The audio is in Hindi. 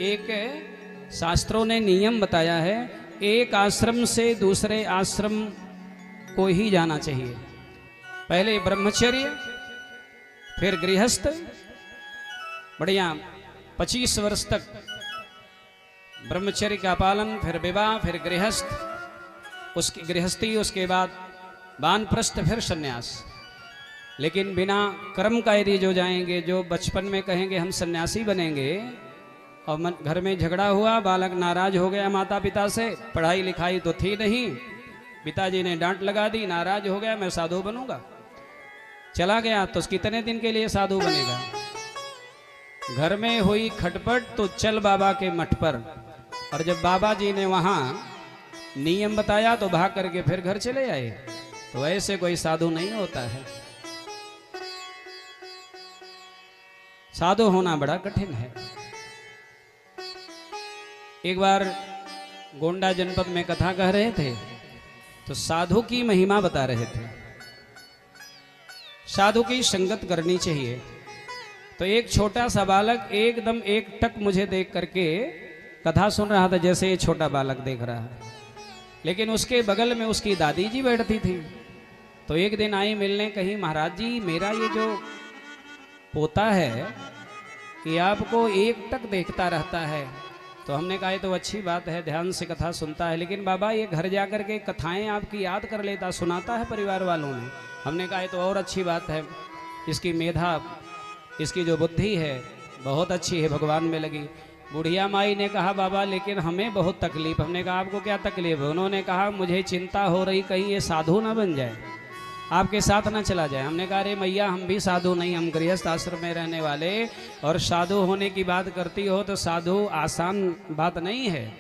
एक शास्त्रों ने नियम बताया है, एक आश्रम से दूसरे आश्रम को ही जाना चाहिए। पहले ब्रह्मचर्य, फिर गृहस्थ, बढ़िया 25 वर्ष तक ब्रह्मचर्य का पालन, फिर विवाह, फिर गृहस्थ, उसकी गृहस्थी, उसके बाद वानप्रस्थ, फिर सन्यास। लेकिन बिना कर्म का यदि जो जाएंगे, जो बचपन में कहेंगे हम सन्यासी बनेंगे और घर में झगड़ा हुआ, बालक नाराज हो गया माता पिता से, पढ़ाई लिखाई तो थी नहीं, पिताजी ने डांट लगा दी, नाराज हो गया, मैं साधु बनूंगा, चला गया, तो कितने दिन के लिए साधु बनेगा? घर में हुई खटपट तो चल बाबा के मठ पर, और जब बाबा जी ने वहां नियम बताया तो भाग करके फिर घर चले आए। तो ऐसे कोई साधु नहीं होता है। साधु होना बड़ा कठिन है। एक बार गोंडा जनपद में कथा कह रहे थे तो साधु की महिमा बता रहे थे। साधु की संगत करनी चाहिए। तो एक छोटा सा बालक एकदम एक टक मुझे देख करके कथा सुन रहा था, जैसे ये छोटा बालक देख रहा है, लेकिन उसके बगल में उसकी दादी जी बैठती थी। तो एक दिन आई मिलने, कही महाराज जी मेरा ये जो पोता है ये आपको एक टक देखता रहता है। तो हमने कहा ये तो अच्छी बात है, ध्यान से कथा सुनता है, लेकिन बाबा ये घर जा कर के कथाएं आपकी याद कर लेता, सुनाता है परिवार वालों ने। हमने कहा ये तो और अच्छी बात है, इसकी मेधा, इसकी जो बुद्धि है बहुत अच्छी है, भगवान में लगी। बुढ़िया माई ने कहा बाबा लेकिन हमें बहुत तकलीफ। हमने कहा आपको क्या तकलीफ है? उन्होंने कहा मुझे चिंता हो रही कहीं ये साधु ना बन जाए, आपके साथ ना चला जाए। हमने कहा अरे मैया हम भी साधु नहीं, हम गृहस्थ आश्रम में रहने वाले, और साधु होने की बात करती हो तो साधु आसान बात नहीं है।